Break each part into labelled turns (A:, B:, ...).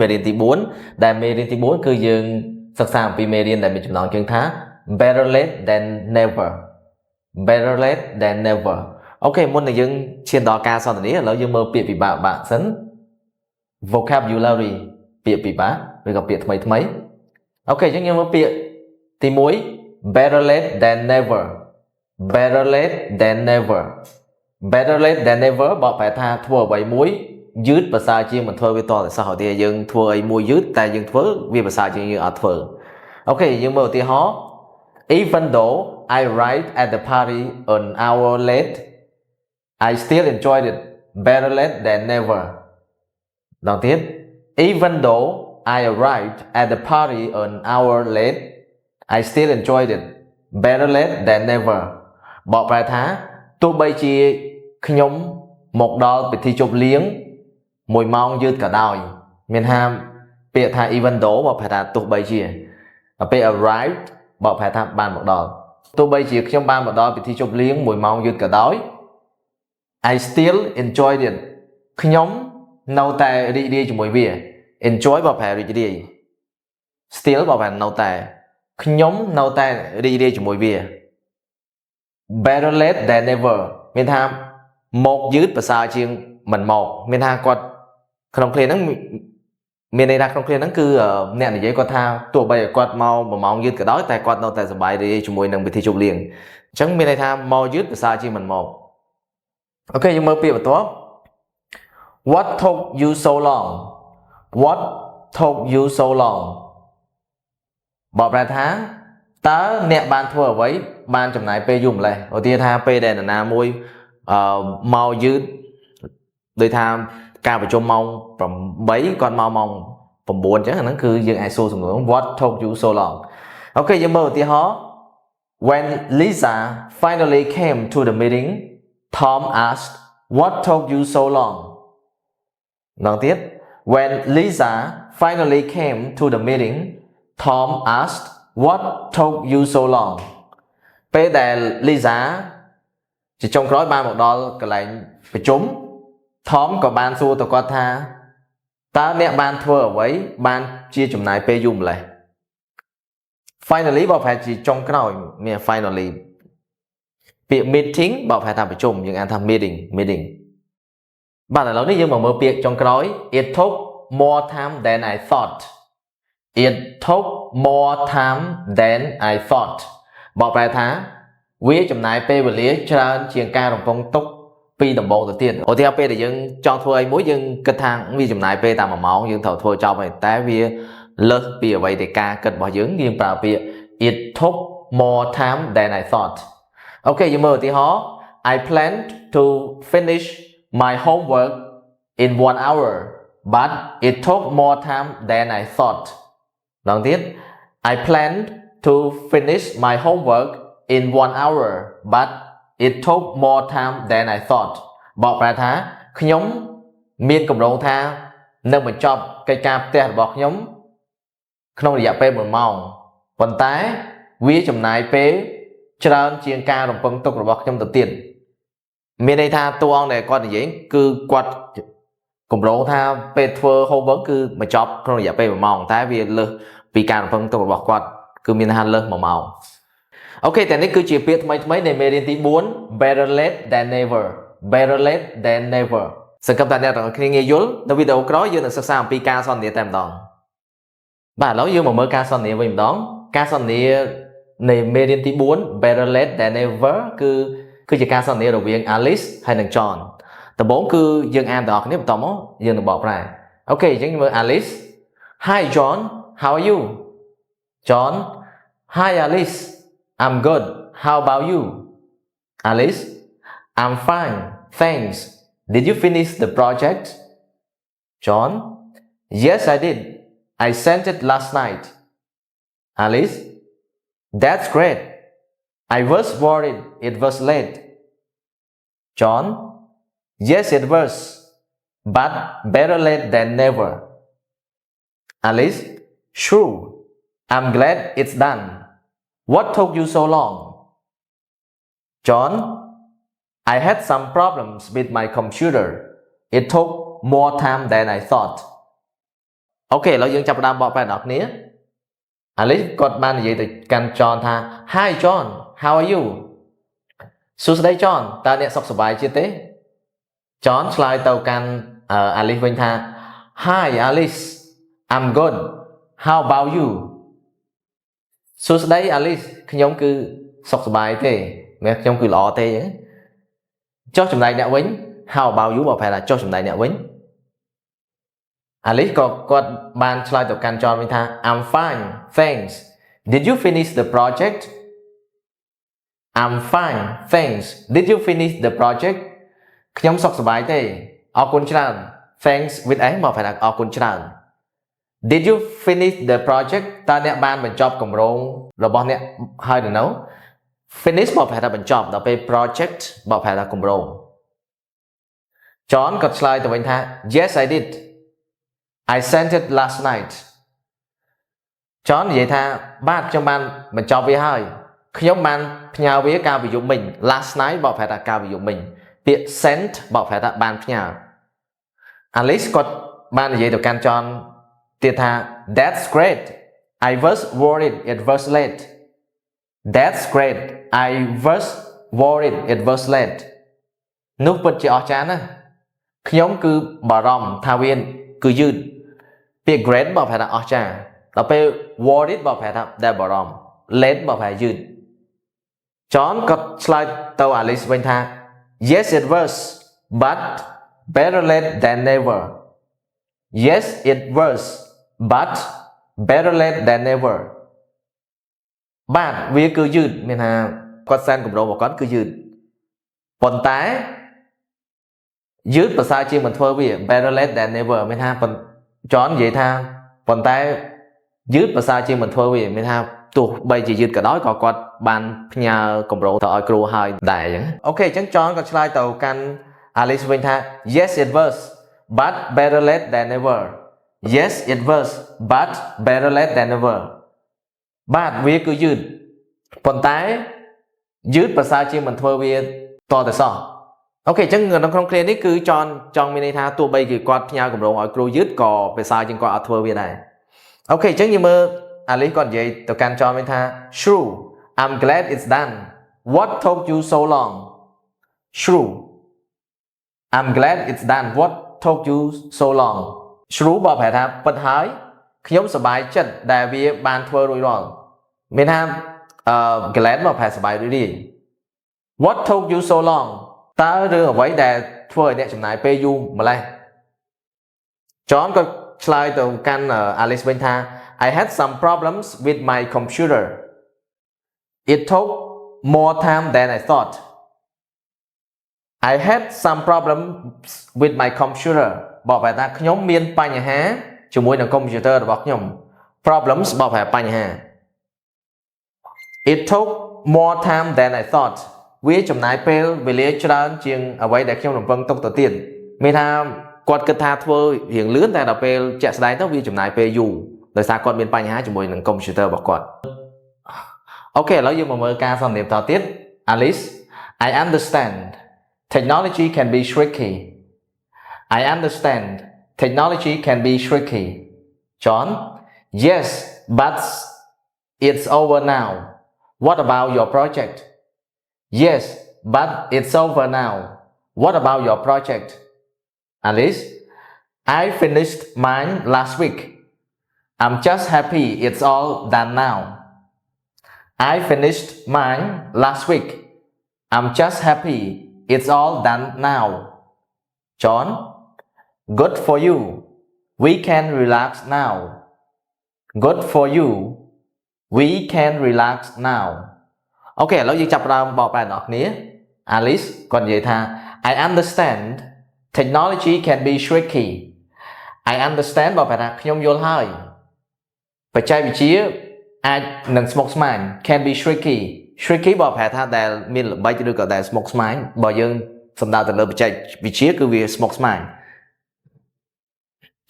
A: មេរៀនទី4ដែលមេរៀនទី4គឺយើងសិក្សាអំពីមេរៀនដែលមានចំណងជើងថា better late than never better late than never អូខេមុននឹងយើងឈានដល់ការសន្ទនាឥឡូវយើងមើលពាក្យពិបាកសិន vocabulary ពាក្យពិបាកឬក៏ពាក្យថ្មីអូខេអញ្ចឹងយើងមើលពាក្យទី1 better late than never better late than never better late than never បកប្រែថាធ្វើអ្វីមួយយឺតប្រសើរជាងមិនធ្វើវាតតែសោះឧទាហរណ៍យើងធ្វើអីមួយយឺតតែយើងធ្វើវាប្រសើរជាងយើងអត់ធ្វើអូខេយើងមើលឧទាហរណ៍ even though I arrived at the party an hour late I still enjoyed it better late than never ដល់ទៀត even though I arrived at the party an hour late I still enjoyed it better late than never បកប្រែថាទោះបីជាខ្ញុំមកដល់ពិធីជប់លៀង1ម៉ោងយឺតក៏ដោយមានថាពាក្យថា even though បកប្រែថាទោះបីជាពេល arrived បកប្រែថាបានមកដល់ទោះបីជាខ្ញុំបានមកដល់ពិធីជប់លៀង1ម៉ោងយឺតក៏ដោយ I still enjoyed it ខ្ញុំនៅតែរីករាយជាមួយវា enjoy បកប្រែរីករាយ still បកប្រែនៅតែខ្ញុំនៅតែរីករាយជាមួយវា better late than never មានថាមកយឺតប្រសើរជាងមិនមកមានថាគាត់ក្នុងឃ្លាហ្នឹងមានន័យថាក្នុងឃ្លាហ្នឹងគឺអ្នកនិយាយគាត់ថាទោះបីគាត់មក1ម៉ោងយឺតក៏ដោយតែគាត់នៅតែសប្បាយរីករាយជាមួយនឹងពិធីជប់លៀងអញ្ចឹងមានន័យថាមកយឺតប្រសើរជាងមិនមកអូខេយើងមើលពាក្យបន្ទាប់ What took you so long What took you so long បកប្រែថាតើអ្នកបានធ្វើអ្វីបានចំណាយពេលយូរម្ល៉េះឧទាហរណ៍ថាពេលដែលនរណាមួយមកយឺតដូចថាការប្រជុំម៉ោង8គាត់មកម៉ោង9អញ្ចឹងហ្នឹងគឺយើងអាចសួរសំណួរ What took you so long អូខេយើងមើលឧទាហរណ៍ When Lisa finally came to the meeting Tom asked What took you so long ម្ដងទៀត When Lisa finally came to the meeting Tom asked What took you so long ពេលដែល Lisa ជាចុងក្រោយបានមកដល់កន្លែងប្រជុំ Tom ក៏បានសួរទៅគាត់ថាតើអ្នកបានធ្វើអ្វីបានជាចំណាយពេលយូរម្ល៉េះ Finally បកប្រែជាចុងក្រោយមាន finally ពាក្យ meeting បកប្រែថាប្រជុំយើងអានថា meeting បាទឥឡូវនេះយើងមកមើលពាក្យចុងក្រោយ It took more time than I thought It took more time than I thought បកប្រែថាវាចំណាយពេលវេលាច្រើនជាងការរំពឹងទុកពីដំបូងទៅទៀតឧទាហរណ៍ពេលដែលយើងចង់ធ្វើអីមួយយើងគិតថាវាចំណាយពេលតែ1ម៉ោងយើងត្រូវធ្វើចប់ហើយតែវាលើសពីអ្វីដែលការគិតរបស់យើងប្រើពាក្យ It took more time than I thought អូខេយើងមើលឧទាហរណ៍ I planned to finish my homework in 1 hour but it took more time than I thought ម្ដងទៀត I planned to finish my homework in 1 hour but it took more time than I thought បកប្រែថាខ្ញុំមានគម្រោងថានឹងបញ្ចប់កិច្ចការផ្ទះរបស់ខ្ញុំក្នុងរយៈពេល1ម៉ោងប៉ុន្តែវាចំណាយពេលច្រើនជាងការរំពឹងទុករបស់ខ្ញុំទៅទៀតមានន័យថាតួអង្គដែលគាត់និយាយគឺគាត់គម្រោងថាពេលធ្វើ homework គឺបញ្ចប់ក្នុងរយៈពេល1ម៉ោងតែវាលើសពីការរំពឹងទុករបស់គាត់គឺមានថាលើស1ម៉ោងអូខេតែនេះគឺជាពាក្យថ្មីនៃមេរៀនទី4 better late than never better late than never សង្ឃឹមថាអ្នកទាំងអស់គ្នាងាយយល់នៅវីដេអូក្រោយយើងនឹងសិក្សាអំពីការសន្ទនាតែម្ដងបាទឥឡូវយើងមកមើលការសន្ទនាវិញម្ដងការសន្ទនានៃមេរៀនទី4 better late than never គឺជាការសន្ទនារវាង Alice ហើយនិង John ដំបូងគឺយើងអានទាំងអស់គ្នាបន្តមកយើងនឹងបកប្រែអូខេអញ្ចឹងមើល Alice Hi John how are you John Hi Alice I'm good how about you Alice I'm fine thanks Did you finish the project John Yes I did I sent it last night Alice That's great I was worried it was late John Yes it was but better late than never Alice Sure I'm glad it's done What took you so long John I had some problems with my computer It took more time than I thought ok ឥឡូវយើងចាប់ផ្ដើមបកប្រែដល់គ្នា Alice គាត់បាននិយាយទៅកាន់ John ថា Hi John how are you សួស្ដី John តើអ្នកសុខសប្បាយជាទេ John ឆ្លើយទៅកាន់ Alice វិញថា Hi Alice I'm good how about you សួស្ដី Alice ខ្ញុំគឺសុខសប្បាយទេមែនខ្ញុំគឺល្អទេចុះចំណែកអ្នកវិញ How about you បើប្រែថាចុះចំណែកអ្នកវិញ Alice ក៏គាត់បានឆ្លើយទៅកាន់ John វិញថា I'm fine thanks Did you finish the project I'm fine thanks Did you finish the project ខ្ញុំសុខសប្បាយទេអរគុណច្រើន Thanks with អីមកប្រែថាអរគុណច្រើន Did you finish the project តើអ្នកបានបញ្ចប់គម្រោងរបស់អ្នកហើយឬនៅ Finish មកប្រែថាបញ្ចប់ដល់ពេល project មកប្រែថាគម្រោង John ក៏ឆ្លើយទៅវិញថា Yes I did I sent it last night John និយាយថាបាទខ្ញុំបានបញ្ចប់វាហើយខ្ញុំបានផ្ញើវាកាលពីយប់មិញ last night បកប្រែថាកាលពីយប់មិញពាក្យ sent បកប្រែថាបានផ្ញើ Alice គាត់បាននិយាយទៅកាន់ John ទៀតថា That's great I was worried it was late That's great I was worried it was late នោះពិតជាអស្ចារ្យណាស់ខ្ញុំគឺបារម្ភថាវាគឺយឺតពាក្យ great បកប្រែថាអស្ចារ្យដល់ពេល worried បកប្រែថាដែលបារម្ភ late បកប្រែយឺត John ក៏ឆ្លើយទៅ Alice វិញថា Yes it was but better late than never Yes it was but better late than never បាទវាគឺយឺតមានថាគាត់សែនគម្រោងរបស់គាត់គឺយឺតប៉ុន្តែយឺតប្រសើរជាងមិនធ្វើវា better late than never មានថា John និយាយថាប៉ុន្តែយឺតប្រសើរជាងមិនធ្វើវាមានថាទោះបីជាយឺតក៏ដោយក៏គាត់បានផ្ញើគម្រោងទៅឲ្យគ្រូហើយដែរអញ្ចឹងអូខេអញ្ចឹង John ក៏ឆ្លើយទៅកាន់ Alice វិញថា Yes it was but better late than never Yes it was but better late than never បាទវាគឺយឺតប៉ុន្តែយឺតប្រសើរជាងមិនធ្វើវាតទៅសោះអូខេអញ្ចឹងនៅក្នុងគ្រានេះគឺចង់មានន័យថាទោះបីគឺគាត់ផ្ញើគម្រោងឲ្យគ្រូយឺតក៏ប្រសើរជាងគាត់អត់ធ្វើវាដែរអូខេអញ្ចឹងយើងមើល Alice គាត់និយាយទៅកាន់ John វិញថា True I'm glad it's done What took you so long True I'm glad it's done What took you so long True បើប្រែថាពិតហើយខ្ញុំសប្បាយចិត្តដែលវាបានធ្វើរួចរាល់មានថាglad មកប្រែសប្បាយរីករាយ What took you so long តើរឿងអ្វីដែលធ្វើឲ្យអ្នកចំណាយពេលយូរម្ល៉េះ John ក៏ឆ្លើយទៅកាន់ Alice វិញថា I had some problems with my computer It took more time than I thought I had some problems with my computer บอกប្រែថាខ្ញុំមានបញ្ហាជាមួយនឹង computer របស់ខ្ញុំ problems บอกប្រែបញ្ហា It took more time than I thought វាចំណាយពេលវេលាច្រើនជាងអ្វីដែលខ្ញុំរំពឹងទុកទៅទៀតមានថាគាត់គិតថាធ្វើរៀងលឿនតែដល់ពេលជាក់ស្ដែងទៅវាចំណាយពេលយូរដោយសារគាត់មានបញ្ហាជាមួយនឹង computer របស់គាត់អូខេឥឡូវយើងមកមើលការសន្ទនាបន្តទៀត Alice I understand technology can be tricky I understand technology can be tricky John yes but it's over now What about your project Yes but it's over now What about your project Alice I finished mine last week I'm just happy it's all done now I finished mine last week I'm just happy it's all done now John Good for you We can relax now Good for you We can relax now អូខេឥឡូវយើងចាប់ផ្ដើមបកប្រែដល់គ្នា Alice គាត់និយាយថា I understand technology can be tricky I understand បកប្រែថាខ្ញុំយល់ហើយបច្ចេកវិទ្យាអាចនឹងស្មុគស្មាញ can be tricky បកប្រែថាដែលមានល្បិចឬក៏ដែលស្មុគស្មាញបើយើងសំដៅទៅលើបច្ចេកវិទ្យាគឺវាស្មុគស្មាញ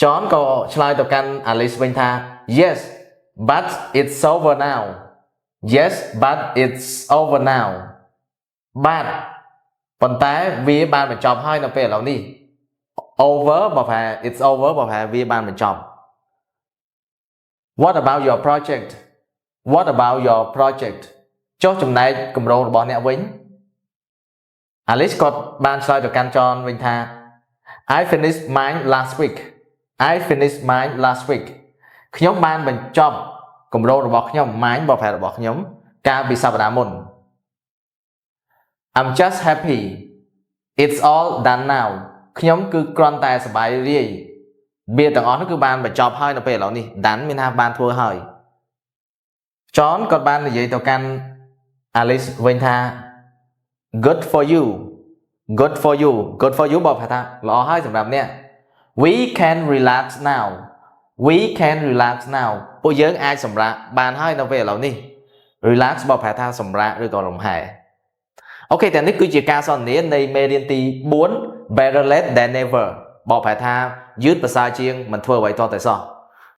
A: John ក៏ឆ្លើយទៅកាន់ Alice វិញថា Yes but it's over now Yes but it's over now បាទប៉ុន្តែវាបានបញ្ចប់ហើយនៅពេលឥឡូវនេះ over បើប្រែ it's over បើប្រែវាបានបញ្ចប់ What about your project What about your project ចុះចំណែកគម្រោងរបស់អ្នកវិញ Alice គាត់បានឆ្លើយទៅកាន់ John វិញថា I finished mine last week I finished mine last week ខ្ញុំបានបញ្ចប់គម្រោងរបស់ខ្ញុំ mine បបផែរបស់ខ្ញុំកាលពីសប្តាហ៍មុន I'm just happy It's all done now ខ្ញុំគឺគ្រាន់តែសប្បាយរីកវាទាំងអស់នោះគឺបានបញ្ចប់ហើយនៅពេលឥឡូវនេះ done មានថាបានធ្វើហើយ John គាត់បាននិយាយទៅកាន់ Alice វិញថា Good for you Good for you Good for you បបផែថាល្អហើយសម្រាប់អ្នក We can relax now We can relax now ពួកយើងអាចសម្រាកបានហើយនៅពេលឥឡូវនេះ Relax បបផែថាសម្រាកឬក៏លំហែ អូខេតែនេះគឺជាការសន្ទនានៃមេរៀនទី 4 Better late than never បកប្រែថាយឺតប្រសើរជាងមិនធ្វើអ្វីទាល់តែសោះ